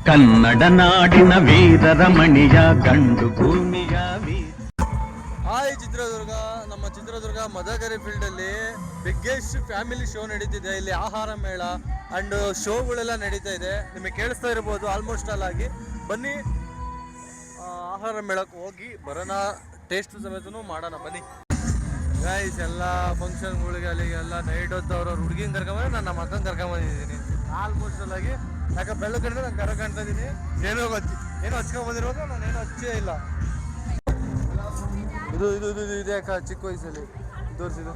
ಕನ್ನಡ ನಾಡಿನ ವೀರರಮಣಿಯ ಗಂಡು ಭೂಮಿಯ ಹಾಯ್ ಚಿತ್ರದುರ್ಗ. ನಮ್ಮ ಚಿತ್ರದುರ್ಗ ಮದಕರಿ ಫೀಲ್ಡ್ ಅಲ್ಲಿ ಬಿಗ್ಗೆಸ್ಟ್ ಫ್ಯಾಮಿಲಿ ಶೋ ನಡೀತಿದೆ. ಇಲ್ಲಿ ಆಹಾರ ಮೇಳ ಅಂಡ್ ಶೋಗಳೆಲ್ಲ ನಡೀತಾ ಇದೆ. ನಿಮಗೆ ಕೇಳಿಸ್ತಾ ಇರ್ಬೋದು. ಆಲ್ಮೋಸ್ಟ್ ಆಲ್ ಆಗಿ ಬನ್ನಿ, ಆಹಾರ ಮೇಳಕ್ಕೆ ಹೋಗಿ ಬರೋಣ, ಟೇಸ್ಟ್ ಸಮೇತನೂ ಮಾಡೋಣ ಬನ್ನಿ ಗೈಸ್. ಎಲ್ಲ ಫಂಕ್ಷನ್ಗಳಿಗೆ ಅಲ್ಲಿಗೆಲ್ಲ ನೈಟ್ ಹೊತ್ತು ಅವ್ರವ್ರ ಹುಡುಗಿನ ಕರ್ಕೊಂಬಂದ್ರೆ ನಾನು ನಮ್ಮ ಅಕ್ಕನ ಕರ್ಕೊಂಬಂದಿದ್ದೀನಿ. ಆಲ್ಮೋಸ್ಟ್ ಆಲ್ ಆಗಿ ಯಾಕೆ ಬೆಳ್ಳು ಕಡಿಮೆ ನಾನು ಕರ್ಕೊಂತ ಇದ್ದೀನಿ. ಏನೋ ಹಚ್ಕೊಂಡ್ಬಂದಿರೋದು, ನಾನೇನು ಹಚ್ಚೇ ಇಲ್ಲ. ಇದು ಇದು ಇದು ಇದೆ ಅಕ್ಕ, ಚಿಕ್ಕ ವಯಸ್ಸಲ್ಲಿ ತೋರಿಸಿದ್ದು.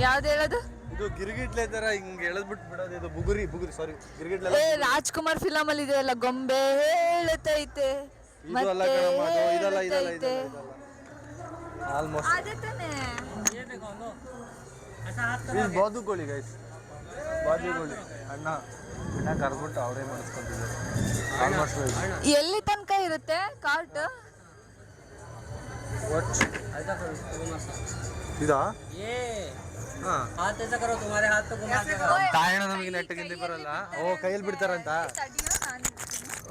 ಯಾವ್ದು ಹೇಳೋದು? ಇದು ಗಿರ್ಗಿಟ್ಲೆ ತರ ಹಿಂಗೆ ಎಳೆದ್ಬಿಟ್ಟು ಬಿಡೋದು. ಇದು ಬುಗುರಿ ಸರಿ, ಗಿರ್ಗಿಟ್ಲೆ. ರಾಜ್ಕುಮಾರ್ ಫಿಲಮ್ ಅಲ್ಲಿ ಇದೆ ಅಲ್ಲ, ಗೊಂಬೆ ಹೇಳುತ್ತೈತೆ. ಇದು ಅಲ್ಲ ಕಣಮ್ಮ, ಇದಲ್ಲ ಆಲ್ಮೋಸ್ಟ್ ಇದು ಬಾದುಕೋಳಿ ಗೈಸ್, ಬಾದುಕೋಳಿ ಅಣ್ಣ ಕರ್ಬಿಟ್ಟು ಅವರೇ ಮಾಡಿಸ್ಕೊಂತಿದ್ದಾರೆ. ಆಲ್ಮೋಸ್ಟ್ ಎಲ್ಲಿ ತನಕ ಇರುತ್ತೆ ಕಾರ್ಟ್? ಇದಾ ತಾಯಣ ನಮಗೆ ನೆಟ್ಟಗಿಂದ ಬರಲ್ಲ. ಓ, ಕೈಯಲ್ಲಿ ಬಿಡ್ತಾರಂತ.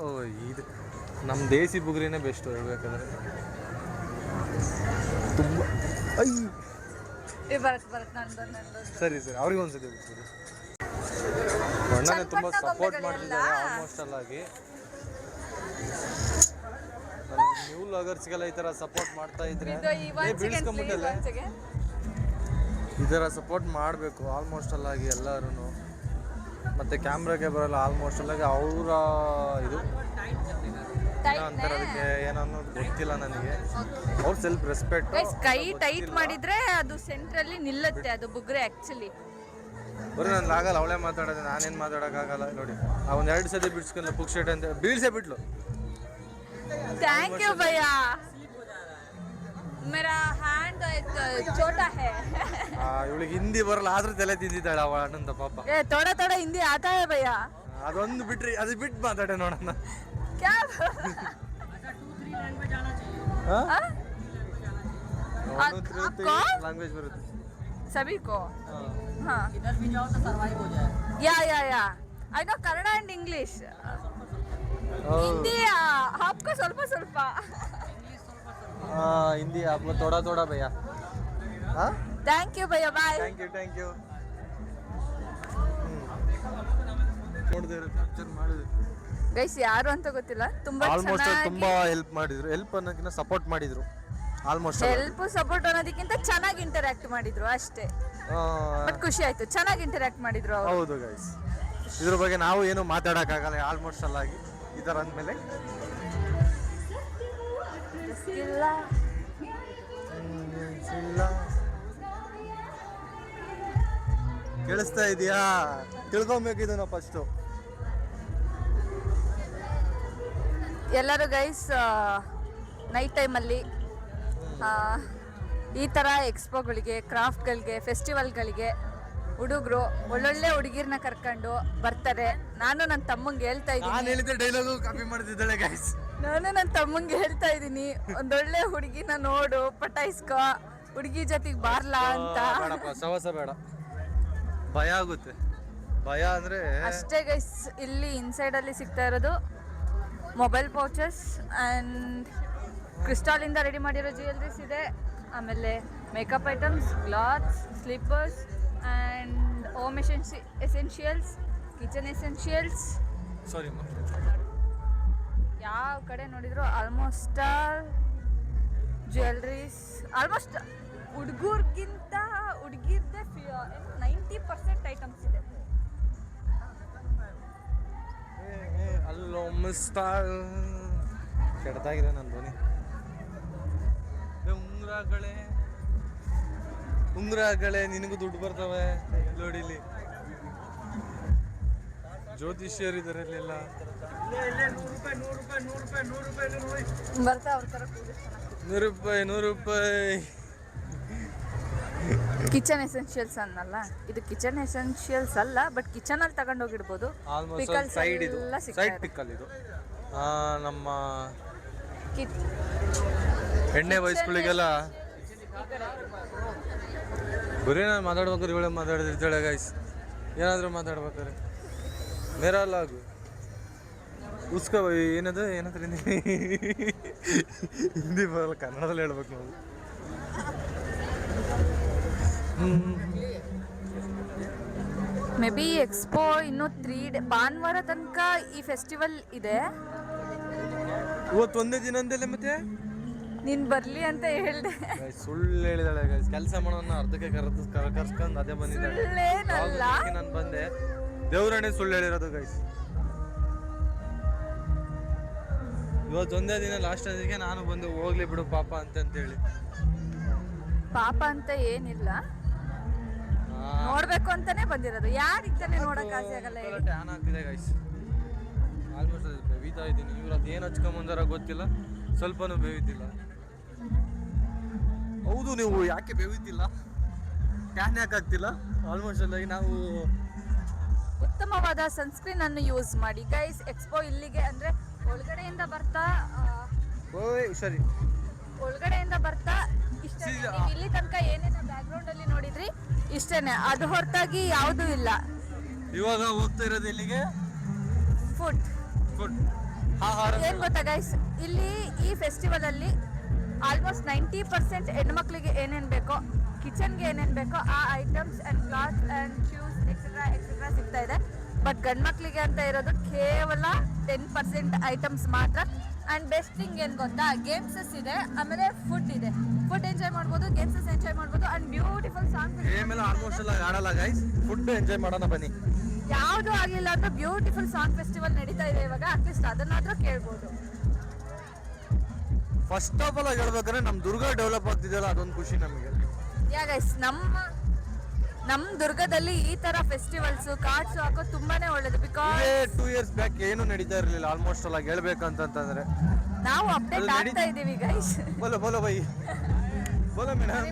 ಓ, ಇದು ನಮ್ಮ ದೇಸಿ ಬುಗುರಿನೇ ಬೆಸ್ಟ್ ಹೇಳ್ಬೇಕಂದ್ರೆ. ತುಂಬ ಸರಿ ಅವ್ರಿಗೆ ಒಂದ್ಸತಿ ಬಿಟ್ಬಿಡಿ. ಅಣ್ಣನೇ ತುಂಬ ಸಪೋರ್ಟ್ ಮಾಡ್ತಿದ್ದಾರೆ ಆಲ್ಮೋಸ್ಟ್ ಅಲ್ ಆಗಿ. ನ್ಯೂ ಲಾಗರ್ಸ್ಗೆಲ್ಲ ಈ ಥರ ಸಪೋರ್ಟ್ ಮಾಡ್ತಾ ಇದ್ರೆ ಬೀಳ್ಸ್ಕೊಂಬಿಟ್ಟಲ್ಲ, ಈ ಥರ ಸಪೋರ್ಟ್ ಮಾಡಬೇಕು ಆಲ್ಮೋಸ್ಟ್ ಅಲ್ ಆಗಿ ಎಲ್ಲರೂ. ಮತ್ತು ಕ್ಯಾಮ್ರಾಗೆ ಬರೋಲ್ಲ ಆಲ್ಮೋಸ್ಟ್ ಅಲ್ ಆಗಿ ಅವರ ಇದು ಅಂತಾರೆ, ಅದಕ್ಕೆ ಏನನ್ನೋದು ಗೊತ್ತಿಲ್ಲ ನನಗೆ. ಅವ್ರ ಸೆಲ್ಫ್ ರೆಸ್ಪೆಕ್ಟ್. ಕೈ ಟೈಟ್ ಮಾಡಿದ್ರೆ ಅದು ಸೆಂಟ್ರಲ್ಲಿ ನಿಲ್ಲುತ್ತೆ, ಅದು ಬುಗ್ರೆ ಆಕ್ಚುಲಿ. ಬರೀ ನನ್ಗೆ ಆಗಲ್ಲ, ಅವಳೇ ಮಾತಾಡೋದು, ನಾನೇನು ಮಾತಾಡೋಕ್ಕಾಗಲ್ಲ. ನೋಡಿ ಆ ಒಂದು 2 ಸತಿ ಬಿಡ್ಸ್ಕೊಂಡು ಪುಕ್ ಶರ್ಟ್ ಅಂತ ಬೀಳ್ಸೇ ಬಿಟ್ಲು. ಥ್ಯಾಂಕ್ ಯು ಭಯ್ಯ, ಮೇರಾ ಹ್ಯಾಂಡ್ ಚೋಟಾ ಹೈ. ಇವಳಿಗೆ ಹಿಂದಿ ಬರಲ್ಲ, ಆದ್ರೂ ತಲೆ ತಿಂದಿದ್ದಾಳೆ ಅವಳ ಅಣ್ಣಂತ ಪಾಪ. ಥೋಡ ಹಿಂದಿ ಆತಾ ಹೈ ಭಯ್ಯ. ಅದೊಂದು ಬಿಟ್ರಿ, ಅದು ಬಿಟ್ಟು ಮಾತಾಡೆ ನೋಡೋಣ. क्या 2-3 लैंग्वेज बರುತ್ತೆ सभी को. हाँ, इधर भी जाओ तो सर्वाइव हो जाए. या I know Kannada and English. Hindi आपको ಸ್ವಲ್ಪ हिंदी आपको थोड़ा भैया. हाँ, थैंक यू भैया, बाय. थैंक यू ನೋಡಿದ್ರೆ ಕ್ಯಾಪ್ಚರ್ ಮಾಡಿದ್ರು ಗೈಸ್. ಯಾರು ಅಂತ ಗೊತ್ತಿಲ್ಲ, ತುಂಬಾ ಆಲ್ಮೋಸ್ಟ್ ತುಂಬಾ ಹೆಲ್ಪ್ ಮಾಡಿದ್ರು. ಹೆಲ್ಪ್ ಅನ್ನೋದಕ್ಕಿಂತ ಸಪೋರ್ಟ್ ಮಾಡಿದ್ರು. ಆಲ್ಮೋಸ್ಟ್ ಸಪೋರ್ಟ್ ಅನ್ನೋದಕ್ಕಿಂತ ಚೆನ್ನಾಗಿ ಇಂಟರಾಕ್ಟ್ ಮಾಡಿದ್ರು ಅಷ್ಟೇ. ಬಟ್ ಖುಷಿ ಆಯ್ತು, ಚೆನ್ನಾಗಿ ಇಂಟರಾಕ್ಟ್ ಮಾಡಿದ್ರು ಅವರು. ಹೌದು ಗೈಸ್, ಇದ್ರ ಬಗ್ಗೆ ನಾವು ಏನು ಮಾತಾಡೋಕ್ಕಾಗಲ್ಲ ಆಲ್ಮೋಸ್ಟ್ ಅಲ್ ಆಗಿ ಈ ಥರ ಅಂದಮೇಲೆ. ಕೇಳಿಸ್ತಾ ಇದೆಯಾ? ತಿಳ್ಕೊಬೇಕಿದು ನಾವು ಫಸ್ಟು. ಎಲ್ಲರೂ ಗೈಸ್ ನೈಟ್ ಟೈಮಲ್ಲಿ ಈ ಥರ ಎಕ್ಸ್ಪೋಗಳಿಗೆ, ಕ್ರಾಫ್ಟ್ಗಳಿಗೆ, ಫೆಸ್ಟಿವಲ್ಗಳಿಗೆ ಹುಡುಗರು ಒಳ್ಳೊಳ್ಳೆ ಹುಡುಗಿರ್ನ ಕರ್ಕೊಂಡು ಬರ್ತಾರೆ. ನಾನು ನನ್ನ ತಮ್ಮಂಗೆ ಹೇಳ್ತಾ ಇದ್ದೀನಿ, ಡೈಲಾಗು ಕಾಪಿ ಮಾಡ್ತಿದ್ದಾಳೆ ಗೈಸ್. ನಾನು ನನ್ನ ತಮ್ಮಂಗೆ ಹೇಳ್ತಾ ಇದ್ದೀನಿ, ಒಂದೊಳ್ಳೆ ಹುಡುಗಿನ ನೋಡು, ಪಟಾಯಿಸ್ಕೊ, ಹುಡುಗಿ ಜೊತೆಗೆ ಬಾರ್ಲಾ ಅಂತ. ಸವಸ ಬೇಡ, ಭಯ ಆಗುತ್ತೆ. ಭಯ ಅಂದರೆ ಅಷ್ಟೇ ಗೈಸ್. ಇಲ್ಲಿ ಇನ್ಸೈಡಲ್ಲಿ ಸಿಗ್ತಾ ಇರೋದು ಮೊಬೈಲ್ ಪೌಚಸ್ ಆ್ಯಂಡ್ ಕ್ರಿಸ್ಟಾಲಿಂದ ರೆಡಿ ಮಾಡಿರೋ ಜ್ಯುವೆಲ್ರೀಸ್ ಇದೆ. ಆಮೇಲೆ makeup items, clothes, slippers and home essentials, kitchen essentials. Sorry, ಯಾವ ಕಡೆ ನೋಡಿದ್ರು ಆಲ್ಮೋಸ್ಟ್ ಜ್ಯುವೆಲ್ರೀಸ್. ಆಲ್ಮೋಸ್ಟ್ ಹುಡುಗರ್ಗಿಂತ ಹುಡುಗಿರ್ದೆ 90% ಐಟಮ್ಸ್ ಇದೆ. ಅಲ್ಲೋ ಮಿಸ್ಟರ್ ಕೆಡ್ತಾಗಿದೆ ನನ್ನ ಧ್ವನಿ. ಉಂಗ್ರಗಳೇ ನಿನಗೂ ದುಡ್ಡು ಬರ್ತವೆ ನೋಡಿಲಿ. ಜ್ಯೋತಿಷ್ಯರು ಇದರಲ್ಲೆಲ್ಲ ಬರ್ತಾ ಅವ್ರ ಥರ ₹100. ಕಿಚನ್ ಎಸೆನ್ಷಿಯಲ್ಸ್ ಅನ್ನಲ್ಲ, ಇದು ಕಿಚನ್ ಎಸೆನ್ಷಿಯಲ್ಸ್ ಅಲ್ಲ, ಬಟ್ ಕಿಚನ್ ಅಲ್ಲಿ ತಗೊಂಡೋಗಿರ್ಬೋದು. ಸೈಡ್ ಇದು, ಸೈಡ್ ಪಿಕ್ಕಲ್ ಇದು. ನಮ್ಮ ಎಣ್ಣೆ ವಯಸ್ಸುಗಳಿಗೆಲ್ಲ ಬರೀ ನಾನು ಮಾತಾಡ್ಬೇಕಾದ್ರೆ ಇವಳೆ ಮಾತಾಡ್ತಿರ್ತಾಳೆ ಗೈಸ್. ಏನಾದರೂ ಮಾತಾಡ್ಬೇಕಾದ್ರೆ ಮೇರಾ ಲಾಗು ಉಸ್ಕ ಏನದು ಏನಂದ್ರೆ ಹಿಂದಿ ಬರಲ್ಲ, ಕನ್ನಡದಲ್ಲಿ ಹೇಳ್ಬೇಕು ನಾವು. ಮೇ ಬಿ ಎಕ್ಸ್ಪೋ ಇನ್ನು 3 ಡೇ ಭಾನುವಾರ ತನಕ ಈ ಫೆಸ್ಟಿವಲ್ ಇದೆ. ಇವತ್ತು ಒಂದೇ ದಿನ ಅಂದಲ್ಲ ಮತ್ತೆ ನೀನು ಬರಲಿ ಅಂತ ಹೇಳಿದೆ. ಸುಳ್ಳು ಹೇಳಿದಾಳೆ ಗೈಸ್. ಕೆಲಸ ಮಾಡೋಣ ಅರ್ಧಕ್ಕೆ ಕರ್ಸ್ಕೊಂಡು ಅದೇ ಬಂದಿದ್ದಾಳೆ. ಸುಳ್ಳೇನಲ್ಲ. ನಾನು ಬಂದೆ, ದೇವ್ರಣ್ಣೆ ಸುಳ್ಳು ಹೇಳಿರೋದು ಗೈಸ್. ಇವತ್ತು ಒಂದೇ ದಿನ ಲಾಸ್ಟ್ ಅದಕ್ಕೆ ನಾನು ಬಂದು ಹೋಗ್ಲಿ ಬಿಡು ಪಾಪ ಅಂತೇಳಿ. ಪಾಪ ಅಂತ ಏನಿಲ್ಲ, ನೋಡ್ಬೇಕು ಅಂತಾನೆ ಬಂದಿರೋದು. ಯಾರಿಗೆ ತಾನೇ ನೋಡಕ್ ಆಸೆ ಆಗಲ್ಲ ಹೇಳಿ. ಟ್ಯಾನ್ ಆಗ್ತಿದೆ ಗೈಸ್. ಆಲ್ಮೋಸ್ಟ್ ಅದು ಬೇವಿತಾ ಇದ್ದೀನಿ. ಇವ್ರು ಅದು ಏನು ಹಚ್ಕೊಂಬಂದಾರ ಗೊತ್ತಿಲ್ಲ, ಸ್ವಲ್ಪನೂ ಬೇವಿತಿಲ್ಲ. ಹೌದು, ನೀವು ಯಾಕೆ ಬೇವಿತಿಲ್ಲ, ಟ್ಯಾನ್ ಯಾಕೆ ಆಗ್ತಿಲ್ಲ? ಆಲ್ಮೋಸ್ಟ್ ಅಲ್ಲ ನಾವು ಉತ್ತಮವಾದ ಸನ್ಸ್ಕ್ರೀನ್ ಅನ್ನು ಯೂಸ್ ಮಾಡಿ ಗೈಸ್. ಎಕ್ಸ್ಪೋ ಇಲ್ಲಿಗೆ ಅಂದ್ರೆ ಒಳಗಡೆಯಿಂದ ಬರ್ತಾ ಸರಿ ಒಳಗಡೆಯಿಂದ ಬರ್ತಾ ಇಷ್ಟೇ. ನೀವು ಇಲ್ಲಿ ತನಕ ಏನೇನು ಬ್ಯಾಕ್ ಗ್ರೌಂಡ್ ಅಲ್ಲಿ ನೋಡಿದ್ರಿ ಇಷ್ಟೇನೆ, ಅದು ಹೊರತಾಗಿ ಯಾವುದೂ ಇಲ್ಲ. ಇವಾಗ ಹೋಗ್ತಾ ಇರೋದು ಇಲ್ಲಿಗೆ ಫುಡ್ ಆಹಾರ. ಏನ್ ಗೊತ್ತಾ ಗೈಸ್, ಇಲ್ಲಿ ಈ ಫೆಸ್ಟಿವಲ್ ಅಲ್ಲಿ ಆಲ್ಮೋಸ್ಟ್ 90% ಹೆಣ್ಮಕ್ಳಿಗೆ ಏನೇನು ಬೇಕೋ, ಕಿಚನ್ಗೆ ಏನೇನು ಬೇಕೋ ಆ items and cloth and shoes etcetera ಸಿಗ್ತಾ ಇದೆ. ಬಟ್ ಗಂಡ್ಮಕ್ಳಿಗೆ ಅಂತ ಇರೋದು ಕೇವಲ 10% ಐಟಮ್ಸ್ ಮಾತ್ರ. ಆ್ಯಂಡ್ ಬೆಸ್ಟ್ ಥಿಂಗ್ ಏನು ಗೊತ್ತಾ, ಗೇಮ್ಸಸ್ ಇದೆ, ಆಮೇಲೆ ಫುಡ್ ಇದೆ. ಫುಡ್ ಎಂಜಾಯ್ ಮಾಡ್ಬೋದು, ಗೇಮ್ಸಸ್ ಎಂಜಾಯ್ ಮಾಡ್ಬೋದು, ಆ್ಯಂಡ್ ಬ್ಯೂಟಿಫುಲ್ ಸಾಂಗ್. ಗೇಮ್ ಎಲ್ಲ ಆಲ್ಮೋಸ್ಟ್ ಎಲ್ಲ ಆಡಲ್ಲ ಗೈಸ್, ಫುಡ್ ಎಂಜಾಯ್ ಮಾಡೋಣ ಬನ್ನಿ. ಯಾವುದು ಆಗಿಲ್ಲ ಅಂದ್ರೆ ಬ್ಯೂಟಿಫುಲ್ ಸಾಂಗ್ ಫೆಸ್ಟಿವಲ್ ನಡೀತಾ ಇದೆ ಇವಾಗ. ಅಟ್ಲೀಸ್ಟ್ ಅದನ್ನಾದ್ರೂ ಕೇಳ್ಬೋದು. ಫಸ್ಟ್ ಆಫ್ ಆಲ್ ಹೇಳ್ಬೇಕಾದ್ರೆ ನಮ್ಮ ದುರ್ಗ ಡೆವಲಪ್ ಆಗ್ತಿದೆಯಲ್ಲ, ಅದೊಂದು ಖುಷಿ ನಮಗೆ. ಯಾ ಗೈಸ್, ನಮ್ಮ ದುರ್ಗದಲ್ಲಿ ಈ ತರ ಫೆಸ್ಟಿವಲ್ಸ್ ಕಾರ್ಡ್ಸ್ ಹಾಕೋದು ತುಂಬಾನೇ ಒಳ್ಳೇದು. ಬಿಕಾಸ್ 2 years ಬ್ಯಾಕ್ ಏನು ನಡೀತಾ ಇರಲಿಲ್ಲ ಆಲ್ಮೋಸ್ಟ್ ಅಲ್ಲ ಹೇಳ್ಬೇಕಂತಂದ್ರೆ. ನಾವು ಅಪ್ಡೇಟ್ ಆಗ್ತಾ ಇದೀವಿ ಗೈಸ್. ಬೋಲೋ ಬೋಲೋ ಬೈ, ಬೋಲೋ ಮೇಡಮ್.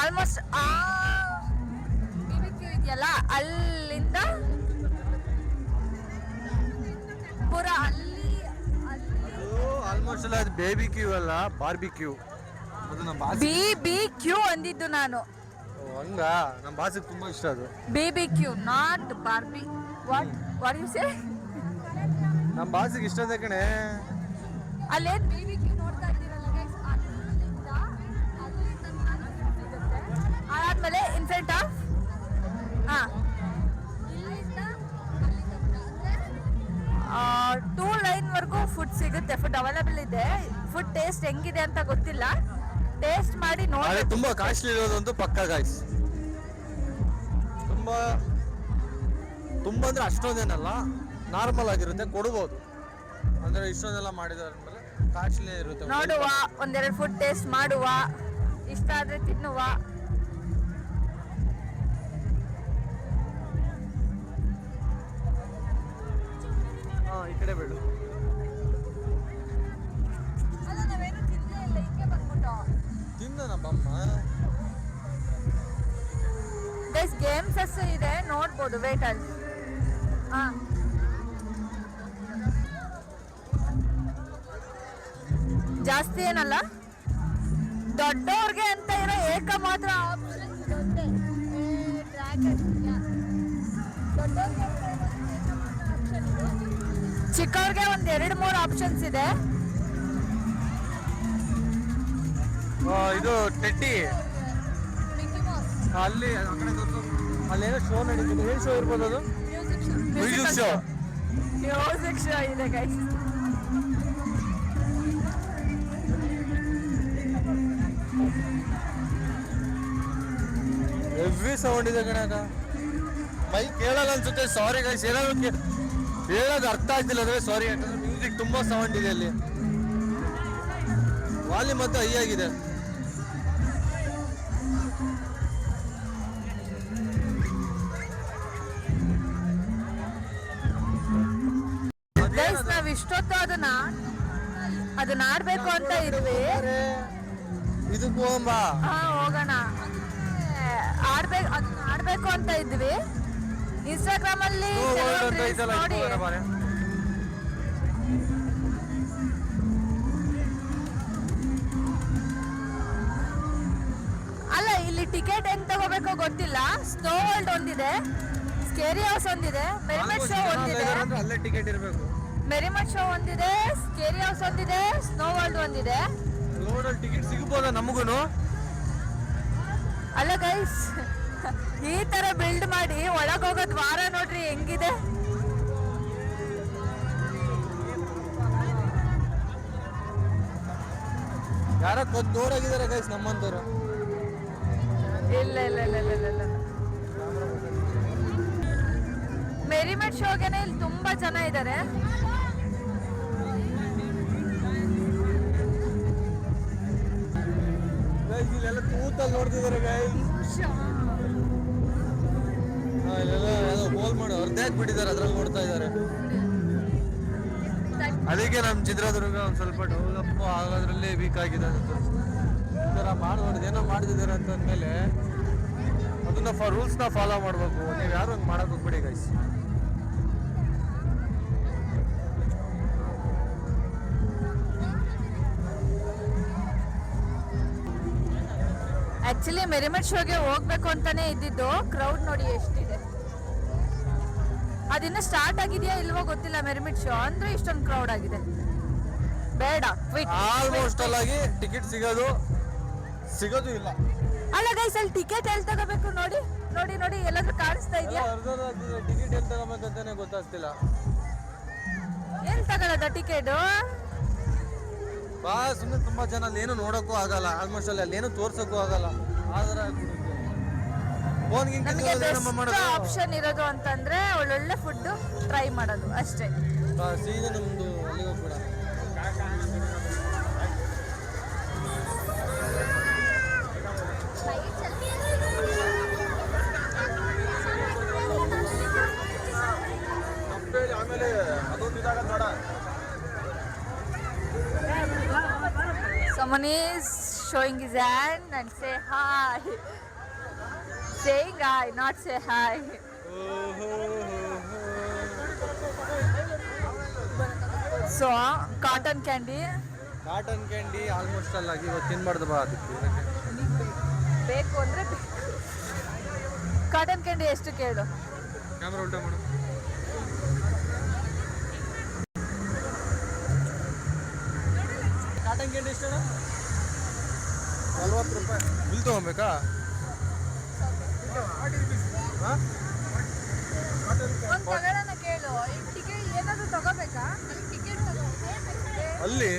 ಆಲ್ಮೋಸ್ಟ್ ಆ BBQ ಇದೆಯಲ್ಲ, ಅಲ್ಲಿಂದ ಪೂರ ಅಲ್ಲಿ ಆಲ್ಮೋಸ್ಟ್ ಅಲ್ಲ, ಅದು ಬೇಬಿ ಕ್ಯೂ ಅಲ್ಲ, ಬಾರ್ಬಿಕ್ಯೂ. ಅದು ನಮ್ಮ ಬಾಸ್. BBQ ಅಂದಿದ್ದು ನಾನು. ಹಂಗ ನಮ್ಮ ಬಾಸಿಗೆ ತುಂಬಾ ಇಷ್ಟ ಅದು. BBQ not Barbie. What you say? ನಮ್ಮ ಬಾಸಿಗೆ ಇಷ್ಟ ಇದೆ ಕಣೆ. ಅಲ್ಲೇನು BBQ ನೋಡ್ತಾ ಇದ್ದೀರಲ್ಲ ಗೈಸ್, ಅದಾದ್ಮೇಲೆ ಇನ್ ಫ್ರಂಟ್ ಆಫ್ ಇಲ್ಲಿಂದ 2 ಲೈನ್ವರೆಗೂ ಫುಡ್ ಸಿಗುತ್ತೆ. ಫುಡ್ ಅವೈಲೇಬಲ್ ಇದೆ. ಫುಡ್ ಟೇಸ್ಟ್ ಹೆಂಗಿದೆ ಅಂತ ಗೊತ್ತಿಲ್ಲ, ಟೇಸ್ಟ್ ಮಾಡಿ ನೋಡಿ. ತುಂಬಾ ಕಾಸ್ಟ್ಲಿ ಇರೋದಂತೂ ಪಕ್ಕ ಗಾಯ್ಸ್. ತುಂಬಾ ಅಂದ್ರೆ ಅಷ್ಟೊಂದೇನಲ್ಲ, ನಾರ್ಮಲ್ ಆಗಿರುತ್ತೆ, ಕೊಡ್ಬೋದು. ಅಂದ್ರೆ ಇಷ್ಟೊಂದೆಲ್ಲ ಮಾಡಿದಾರೆ ಅಂದ್ಮೇಲೆ ಕಾಸ್ಟ್ಲಿ ಇರುತ್ತೆ. ನೋಡುವ, ಒಂದೆರಡು ಫುಡ್ ಟೇಸ್ಟ್ ಮಾಡುವ, ಇಷ್ಟ ಆದ್ರೆ ತಿನ್ನುವ. ಈ ಕಡೆ ಬೇಡ. ಅಲ್ಲ, ನಾವೇನು ತಿನ್ನಲೇ ಇಲ್ಲ, ಹಿಂಗೆ ಬಂದ್ಬಿಟ್ಟು. ತಿನ್ನೋಣಪ್ಪಮ್ಮ. ಗೈಸ್, ಗೇಮ್ಸಸ್ ಇದೆ, ನೋಡ್ಬೋದು. ವೇಟ್ ಅಲ್ಲಿ ಜಾಸ್ತಿ ಏನಲ್ಲ, ದೊಡ್ಡವ್ರಿಗೆ ಅಂತ ಇರೋ ಏಕಮಾತ್ರ ಆಪ್ಷನ್ ಇದೊಂದೇ, ಡ್ರ್ಯಾಗನ್. ಚಿಕ್ಕವ್ರಿಗೆ ಒಂದು 2-3 ಆಪ್ಷನ್ಸ್ ಇದೆ. ಇದು ಟೆಡ್ಡಿ ಅಲ್ಲಿ ಅಲ್ಲೇನೋ ಶೋ ನಡೀತಿದೆ. ಏನು ಶೋ ಇರ್ಬೋದು ಅದು? Music show. ಮ್ಯೂಸಿಕ್ ಶೋ ಇದೆ ಗೈಸ್. ಹೆವಿ ಸೌಂಡ್ ಇದೆ ಕಣಾಗ. ಮೈ ಕೇಳಲ್ಲ ಅನ್ಸುತ್ತೆ. ಸಾರಿ ಗೈಸ್, ಏನಾದ್ರು ಹೇಳೋದು ಅರ್ಥ ಆಗ್ತಿಲ್ಲ ಅಂದ್ರೆ ಸಾರಿ. ಯಾಕಂದ್ರೆ ಮ್ಯೂಸಿಕ್ ತುಂಬಾ ಸೌಂಡ್ ಇದೆ ಅಲ್ಲಿ, ವಾಲ್ಯೂಮ್ ಮತ್ತೆ ಹೈ ಆಗಿದೆ. ಗೈಸ್, ನಾವ್ ಇಷ್ಟೊತ್ತು ಅದನ್ನ ಆಡ್ಬೇಕು ಅಂತ ಇದ್ವಿ. ಇದಕ್ಕೂ ಹೋಗೋಣ, ಅದನ್ನ ಆಡ್ಬೇಕು ಅಂತ ಇದ್ವಿ. ಇನ್ಸ್ಟಾಗ್ರಾಮ್ ಅಲ್ಲಿ ನೋಡಿ. ಅಲ್ಲ, ಇಲ್ಲಿ ಟಿಕೆಟ್ ಹೆಂಗ್ ತಗೋಬೇಕೋ ಗೊತ್ತಿಲ್ಲ. ಸ್ನೋ ವರ್ಲ್ಡ್ ಒಂದಿದೆ, ಸ್ಕೇರಿ ಹೌಸ್ ಒಂದಿದೆ, ಮೆರಿಮೆಟ್ ಶೋ ಒಂದಿದೆ, ಅಲ್ಲೇ ಟಿಕೆಟ್ ಇರಬೇಕು. ಮೆರಿಮೆಟ್ ಶೋ ಒಂದಿದೆ, ಸ್ಕೇರಿ ಹೌಸ್ ಒಂದಿದೆ, ಸ್ನೋ ವರ್ಲ್ಡ್ ಒಂದಿದೆ. ರೋಡಲ್ಲಿ ಟಿಕೆಟ್ ಸಿಗ್ಬೋದಾ ನಮಗೂನು? ಅಲ್ಲ ಗೈಸ್, ಈ ತರ ಬಿಲ್ಡ್ ಮಾಡಿ ಒಳಗೋಗೋ ದ್ವಾರ ನೋಡ್ರಿ ಹೆಂಗಿದೆ. ಯಾರೋ ದೂರಾಗಿದ್ದಾರೆ ಗೈಸ್ ನಮ್ಮಂತವ್ರು. ಇಲ್ಲ ಇಲ್ಲ ಇಲ್ಲ ಇಲ್ಲ ಇಲ್ಲ ಇಲ್ಲ. ಮೆರಿಮೆಟ್ ಶೋಗೆನೆ ಇಲ್ಲಿ ತುಂಬಾ ಜನ ಇದ್ದಾರೆ. ಗೈಸ್ ಇಲ್ಲೆಲ್ಲ ಕೂತಲ್ಲಿ ನೋಡ್ತಿದ್ದಾರೆ ಗೈಸ್. ಇಲ್ಲೆಲ್ಲ ಯಾವುದೋ ಗೋಲ್ ಮಾಡಿ ಅರ್ಧ ಬಿಟ್ಟಿದ್ದಾರೆ, ಅದ್ರಲ್ಲಿ ನೋಡ್ತಾ ಇದ್ದಾರೆ. ಅದಕ್ಕೆ ನಮ್ಮ ಚಿತ್ರದುರ್ಗ ಒಂದು ಸ್ವಲ್ಪ ಡೆವಲಪ್ ಆಗೋದ್ರಲ್ಲಿ ವೀಕ್ ಆಗಿದೆ ಅಂತ. ಈ ಥರ ಮಾಡ್ಬಾರ್ದು, ಏನೋ ಮಾಡ್ತಿದ್ದಾರೆ ಅಂತಂದಮೇಲೆ ಅದನ್ನ ರೂಲ್ಸ್ನ ಫಾಲೋ ಮಾಡಬೇಕು. ನೀವು ಯಾರು ಹಂಗೆ ಮಾಡೋಕೆ ಹೋಗ್ಬಿಡಿ ಗೈಸ್. ಆಕ್ಚುಲಿ ಮೆರಿಮೆಟ್ ಶೋಗೆ ಹೋಗ್ಬೇಕು ಅಂತಾನೆ ಇದ್ದಿದ್ದು. ಕ್ರೌಡ್ ನೋಡಿ ಎಷ್ಟಿದೆ. ಅದಿನ್ನ ಸ್ಟಾರ್ಟ್ ಆಗಿದೆಯಾ ಇಲ್ವೋ ಗೊತ್ತಿಲ್ಲ. ಮೆರಿಮೆಟ್ ಶೋ ಅಂದ್ರೆ ಇಷ್ಟೊಂದು ಕ್ರೌಡ್ ಆಗಿದೆ. ಬೇಡ, ಆಲ್ಮೋಸ್ಟ್ ಆಗಿ ಟಿಕೆಟ್ ಸಿಗೋದು ಇಲ್ಲ. ಅಲ್ಲ ಗೈಸ್, ಅಲ್ಲಿ ಟಿಕೆಟ್ ಎಲ್ಲಿ ತಗೋಬೇಕು ನೋಡಿ ನೋಡಿ ನೋಡಿ, ಎಲ್ಲಾದ್ರೂ ಕಾಣಿಸ್ತಾ ಇದೆಯಾ? ಟಿಕೆಟ್ ಎಲ್ಲಿ ತಗೋಬೇಕಂತಾನೆ ಗೊತ್ತಾಗ್ತಿಲ್ಲ. ಎಲ್ಲಿ ತಗೊಳ್ಳೋದ ಟಿಕೆಟ್? ಸುಮ್ಮನೆ ತುಂಬಾ ಜನ ಅಲ್ಲಿ ಏನು ನೋಡೋಕ್ಕೂ ಆಗಲ್ಲ. ಆಲ್ಮೋಸ್ಟ್ ಅಲ್ಲಿ ಏನು ತೋರ್ಸೋಕ್ಕೂ ಆಗಲ್ಲ. ಆದ್ರೆ ನಮಗೆ ಬೆಸ್ಟ್ ಆಪ್ಷನ್ ಇರೋದು ಅಂತಂದ್ರೆ ಒಳ್ಳೊಳ್ಳೆ ಫುಡ್ ಟ್ರೈ ಮಾಡೋದು ಅಷ್ಟೇ. ಸೀದಾ ನಮ್ದು ಅಲ್ಲಿಗೆ ಹೋಗ್ಬಿಡ. ಆಮೇಲೆ ಅದೊಂದು ಇದಾಗ ನೋಡ. Someone is showing his hand and say hi. Saying hi, not say hi. So, cotton candy. Cotton candy almost ಅಲ್ಲಾಗಿ ಇವತ್ತು ತಿನ್ಬಾರ್ದು ಬಾ. ಅದಕ್ಕೆ ಬೇಕು ಅಂದ್ರೆ ಕಾಟನ್ ಕ್ಯಾಂಡಿ ಎಷ್ಟು ಕೇಳು. ಕ್ಯಾಮ್ರಾ ಉಲ್ಟಾ ಮಾಡು. ಕಾಟನ್ ಕ್ಯಾಂಡಿ ಎಷ್ಟು? 40 ರೂಪಾಯಿ. ಬಿಲ್ ತಗೊಬೇಕಾ? ಒಂದು ತಗೊಳ್ಳೋಣ ಕೇಳು. ಟಿಕೆಟ್ ಏನಾದರೂ ತಗೋಬೇಕಾ? ಟಿಕೆಟ್ ಅಲ್ಲಿ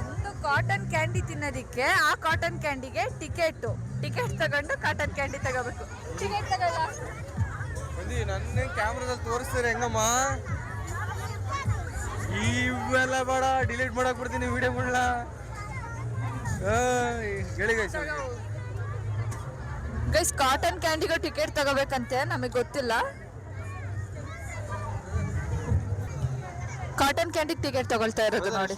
ಒಂದು ಕಾಟನ್ ಕ್ಯಾಂಡಿ ತಿನ್ನೋದಿಕ್ಕೆ ಆ ಕಾಟನ್ ಕ್ಯಾಂಡಿಗೆ ಟಿಕೆಟ್ ತಗೊಂಡು ಕಾಟನ್ ಕ್ಯಾಂಡಿ ತಗೋಬೇಕು. ಟಿಕೆಟ್ ತಗೊಳ್ಳ ಬಂದು ನನ್ನ ಕ್ಯಾಮ್ರಾದಲ್ಲಿ ತೋರಿಸ್ತಾರೆ ಹೆಂಗಮ್ಮ. ಇವೆಲ್ಲ ಬೇಡ, ಡಿಲೀಟ್ ಮಾಡಕ್ ಬಿಡ್ತೀನಿ ವಿಡಿಯೋ ಮಾಡಲ್ಲ. ಹೇಳಿ ಗೈಸ್, ಕಾಟನ್ ಕ್ಯಾಂಡಿಗೂ ಟಿಕೆಟ್ ತಗೋಬೇಕಂತೆ. ನಮಗೆ ಗೊತ್ತಿಲ್ಲ. ಕಾಟನ್ ಕ್ಯಾಂಡಿಗೆ ಟಿಕೆಟ್ ತಗೊಳ್ತಾ ಇರೋದು ನೋಡಿ.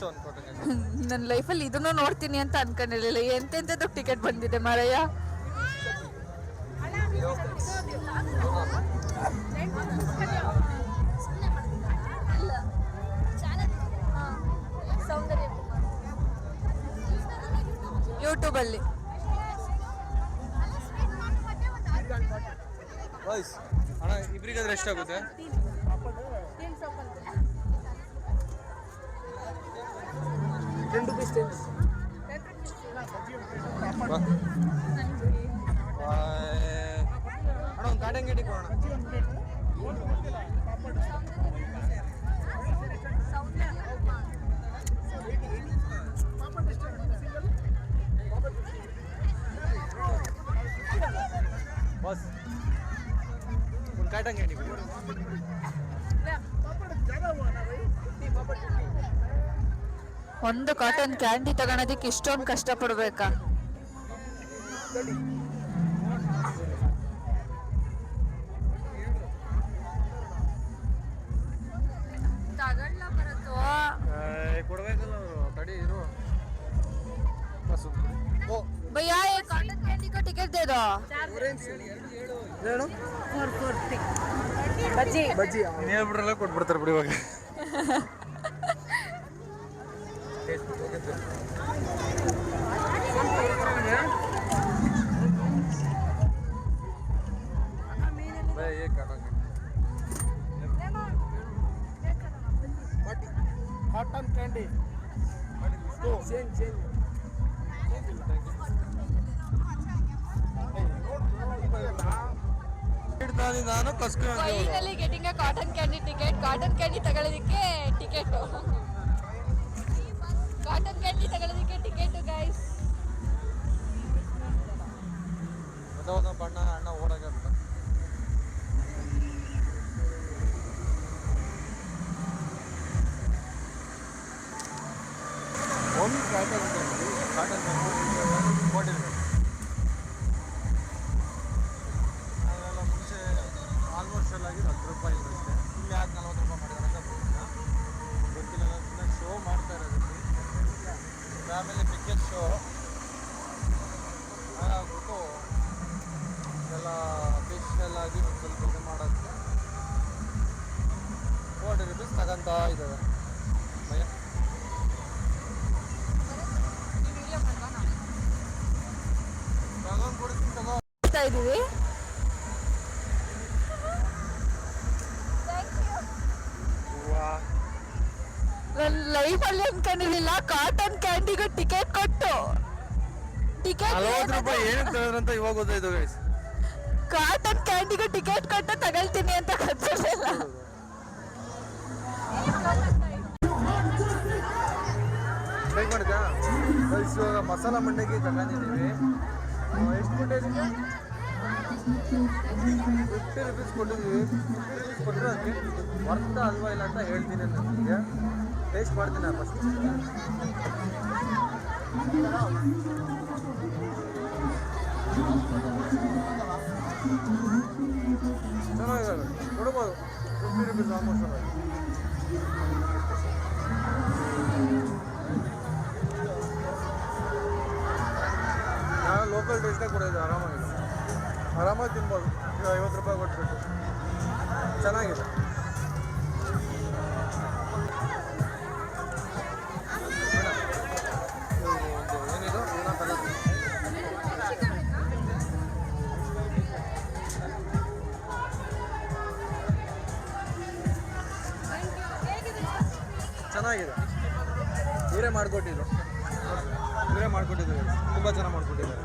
ನನ್ನ ಲೈಫಲ್ಲಿ ಇದನ್ನು ನೋಡ್ತೀನಿ ಅಂತ ಅನ್ಕೊಂಡಿರಲಿಲ್ಲ. ಎಂತೆಂಥದ್ದು ಟಿಕೆಟ್ ಬಂದಿದೆ ಮಾರಯ್ಯ. ಯೂಟ್ಯೂಬಲ್ಲಿ ಅಣ್ಣ ಇಬ್ರಿಗಾದ್ರೆ ಎಷ್ಟಾಗುತ್ತೆ? ಅಣ್ಣ ಒಂದು ಕಾಟನ್ ಕ್ಯಾಂಡಿ ಕೊಡೋಣ. बस ಒಂದು ಕಾಟನ್ ಕ್ಯಾಂಡಿ ಕೊಡಿ. ಒಂದು ಕಾಟನ್ ಕ್ಯಾಂಡಿ ತಗೊಳೋದಕ್ಕೆ ಇಷ್ಟೊಂದು ಕಷ್ಟಪಡ್ಬೇಕಾ? ತಗೊಳ್ಳ ಬರುತ್ತೋ ಕೊಡ್ಬೇಕಲ್ಲ ಅವರು. ತಡಿ ಇರು. भैया ये कॉटन कैंडी को टिकट दे दो. ಬಜ್ಜಿ ಬಜ್ಜಿ ನೀನು ಹೇಳ್ಬಿಟ್ರಲ್ಲ ಕೊಟ್ಬಿಡ್ತಾರೆ ಬಿಡಿ ಇವಾಗ. ಕಾಟನ್ ಕ್ಯಾಂಡಿ ನಾನು finally getting a cotton candy ticket. Cotton candy ತಗೊಳ್ಳೋದಕ್ಕೆ ಟಿಕೆಟ್, ಕಾಟನ್ ಕ್ಯಾಂಡಿ ತಗೊಳ್ಳೋದಕ್ಕೆ ಟಿಕೆಟ್ ಗೈಸ್. ಬಣ್ಣ ಅಣ್ಣ ಓಡಾಗತ್ತ ಒಂದು ಕಾಟನ್ ಕ್ಯಾಂಡಿ ಕೊಟ್ಟಿರ್ಬೇಕು. ಅದೆಲ್ಲ ಮುಂಚೆ ಆಲ್ಮೋಸ್ಟ್ ಎಲ್ಲ ಆಗಿ 10 ರೂಪಾಯಿ ಇರುತ್ತೆ. ಇಲ್ಲಿ ಯಾಕೆ 40 ರೂಪಾಯಿ ಮಾಡಿದಾರೆ ಅಂತ ಗೊತ್ತಿಲ್ಲ. ಗೊತ್ತಿಲ್ಲ, ಶೋ ಮಾಡ್ತಾ ಇರೋದು. ಆಮೇಲೆ ಬಿಗ್ಗೆಸ್ಟ್ ಶೋ ಆಗ್ಬಿಟ್ಟು ಎಲ್ಲ ಸ್ಪೆಷಲ್ ಆಗಿ ಒಂದು ಸ್ವಲ್ಪ ಇದು ಮಾಡೋಕ್ಕೆ 40 ರೂಪೀಸ್ ತಗೊಂತ ಇದ್ದಾರೆ. ಇದೀವಿ. ನನ್ನ ಲೈಫಲ್ಲಿ ಅನ್ಕೊಂಡಿರ್ಲಿಲ್ಲ ಕಾಟನ್ ಕ್ಯಾಂಡಿಗೆ ಟಿಕೆಟ್ ಕೊಟ್ಟು ಟಿಕೆಟ್ 40 ರೂಪಾಯಿ ಏನಕ್ಕೆ ತಗೊಂಡ್ರಂತ ಇವಾಗ ಗೊತ್ತಾಯ್ತು ಗೈಸ್. ಕಾಟನ್ ಕ್ಯಾಂಡಿಗೆ ಟಿಕೆಟ್ ಕೊಟ್ಟು ತಗೊಳ್ತೀನಿ ಅಂತ ಗೊತ್ತಿರಲಿಲ್ಲ. ಟ್ರೈ ಮಾಡಿದ್ಯಾ ಗೈಸ್? ಇವಾಗ ಮಸಾಲ ಮಂಡಕ್ಕಿ ತಗೊಂಡಿದ್ದೀವಿ. ಎಷ್ಟು ಕೊಟ್ಟಿದ್ದೀವಿ? 50 ರೂಪೀಸ್ ಕೊಟ್ಟಿದ್ದೀವಿ. 50 ರೂಪೀಸ್ ಕೊಟ್ಟಿರೋದಕ್ಕೆ ವರ್ತ ಅಲ್ವಾ ಇಲ್ಲ ಅಂತ ಹೇಳ್ತೀನಿ. ನನಗೆ ಟೇಸ್ಟ್ ಮಾಡ್ತೀನಿ ಫಸ್ಟ್. ಚೆನ್ನಾಗಿದೆ, ಕೊಡ್ಬೋದು. 50 ರೂಪೀಸ್ ಆಲ್ಮೋಸ್ಟ್ ಅಲ್ಲ. ನಾನು ಲೋಕಲ್ ಟೇಸ್ಟಾಗಿ ಕೊಡೋದು. ಆರಾಮಾಗಿ ತಿನ್ಬೋದು. 50 ರೂಪಾಯಿ ಕೊಟ್ಬಿಟ್ಟು ಚೆನ್ನಾಗಿದೆ. ಏನಿದು ಚೆನ್ನಾಗಿದೆ. ಇವರೇ ಮಾಡಿಕೊಟ್ಟಿದ್ರು, ತುಂಬ ಚೆನ್ನಾಗಿ ಮಾಡಿಕೊಟ್ಟಿದ್ದಾರೆ.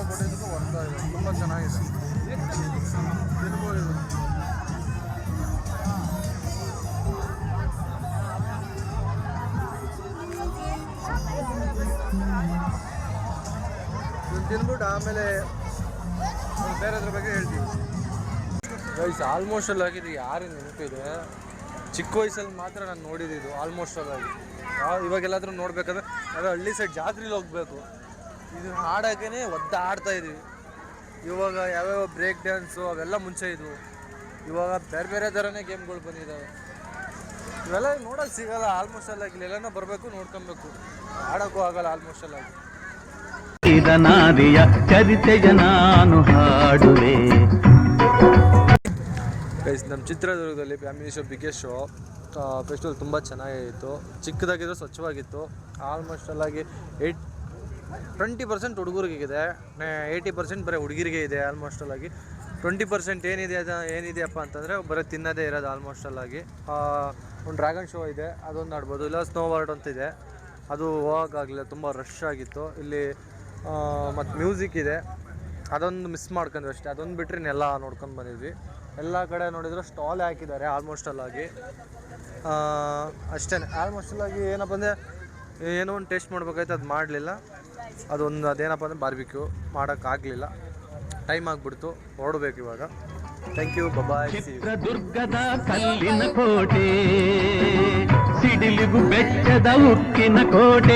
ಕೊಟ್ಟಿದ್ದಕ್ಕೆ ವರ್ತಾ ಇದೆ, ತುಂಬ ಚೆನ್ನಾಗಿದೆ. ತಿನ್ಬೋದು. ತಿನ್ಬಿಟ್ಟು ಆಮೇಲೆ ಬೇರೆದ್ರ ಬಗ್ಗೆ ಹೇಳ್ತೀವಿ ಗೈಸ್. ಆಲ್ಮೋಸ್ಟ್ ಅಲ್ಲಿ ಆಗಿದೆ. ಯಾರು ನೆನಪಿದೆ? ಚಿಕ್ಕ ವಯಸ್ಸಲ್ಲಿ ಮಾತ್ರ ನಾನು ನೋಡಿದ್ದು ಆಲ್ಮೋಸ್ಟ್ ಅಲ್ಲಿ ಆಗಿ. ಇವಾಗೆಲ್ಲಾದ್ರೂ ನೋಡ್ಬೇಕಂದ್ರೆ ಅದು ಹಳ್ಳಿ ಸೈಡ್ ಜಾತ್ರೆಲಿ ಹೋಗ್ಬೇಕು. ಇದು ಹಾಡೋಕ್ಕೇ ಒದ್ದಾಡ್ತಾ ಇದೀವಿ. ಇವಾಗ ಯಾವ್ಯಾವ ಬ್ರೇಕ್ ಡ್ಯಾನ್ಸು ಅವೆಲ್ಲ ಮುಂಚೆ ಇದ್ವು. ಇವಾಗ ಬೇರೆ ಬೇರೆ ಥರನೇ ಗೇಮ್ಗಳು ಬಂದಿದ್ದಾವೆ. ಇವೆಲ್ಲ ನೋಡೋಕೆ ಸಿಗಲ್ಲ ಆಲ್ಮೋಸ್ಟ್ ಅಲ್ಲ. ಇಲ್ಲೆಲ್ಲನೂ ಬರಬೇಕು, ನೋಡ್ಕೊಬೇಕು. ಆಡೋಕ್ಕೂ ಆಗಲ್ಲ ಆಲ್ಮೋಸ್ಟ್ ಅಲ್ಲ. ನಾರಿಯ ಚರಿತೆಯ ನಾನು ಹಾಡುವೆ. ಗೈಸ್, ನಮ್ಮ ಚಿತ್ರದುರ್ಗದಲ್ಲಿ family show biggest show festival ತುಂಬ ಚೆನ್ನಾಗಿತ್ತು. ಚಿಕ್ಕದಾಗಿದ್ದು ಸ್ವಚ್ಛವಾಗಿತ್ತು. ಆಲ್ಮೋಸ್ಟ್ ಅಲ್ಲಾಗಿ 20% ಹುಡುಗರಿಗಿದೆ, 80% ಬರೀ ಹುಡುಗಿರಿಗೆ ಇದೆ. ಆಲ್ಮೋಸ್ಟ್ ಅಲ್ಲಾಗಿ 20% ಏನಿದೆಯಪ್ಪ ಅಂತಂದರೆ ಬರೀ ತಿನ್ನೋದೇ ಇರೋದು ಆಲ್ಮೋಸ್ಟ್ ಅಲ್ಲಾಗಿ. ಒಂದು ಡ್ರ್ಯಾಗನ್ ಶೋ ಇದೆ, ಅದೊಂದು ಆಡ್ಬೋದು. ಇಲ್ಲ ಸ್ನೋ ವಾರ್ಡ್ ಅಂತ ಇದೆ, ಅದು ಹೋಗೋಕ್ಕಾಗಲಿಲ್ಲ, ತುಂಬ ರಶ್ ಆಗಿತ್ತು. ಇಲ್ಲಿ ಮತ್ತು ಮ್ಯೂಸಿಕ್ ಇದೆ, ಅದೊಂದು ಮಿಸ್ ಮಾಡ್ಕೊಂಡ್ವಿ ಅಷ್ಟೇ. ಅದೊಂದು ಬಿಟ್ಟರೆ ಇನ್ನೆಲ್ಲ ನೋಡ್ಕೊಂಡು ಬಂದಿದ್ವಿ. ಎಲ್ಲ ಕಡೆ ನೋಡಿದ್ರು ಸ್ಟಾಲ್ ಹಾಕಿದ್ದಾರೆ ಆಲ್ಮೋಸ್ಟ್ ಅಲ್ಲಾಗಿ. ಅಷ್ಟೇ ಆಲ್ಮೋಸ್ಟ್ ಅಲ್ಲಾಗಿ. ಏನಪ್ಪ ಅಂದರೆ ಏನೋ ಒಂದು ಟೇಸ್ಟ್ ಮಾಡ್ಬೇಕಾಯ್ತು, ಅದು ಮಾಡಲಿಲ್ಲ. ಅದೇನಪ್ಪ ಅಂದರೆ ಬಾರ್ಬಿಕ್ಯೂ ಮಾಡೋಕ್ಕಾಗಲಿಲ್ಲ. ಟೈಮ್ ಆಗಿಬಿಡ್ತು, ಹೊರಡಬೇಕು ಇವಾಗ. ಥ್ಯಾಂಕ್ ಯು, ಬಾಯ್. ಚಿತ್ರದುರ್ಗದ ಕಲ್ಲಿನ ಕೋಟೆ, ಸಿಡಿಲಿಗು ಬೆಟ್ಟದ ಉಕ್ಕಿನ ಕೋಟೆ.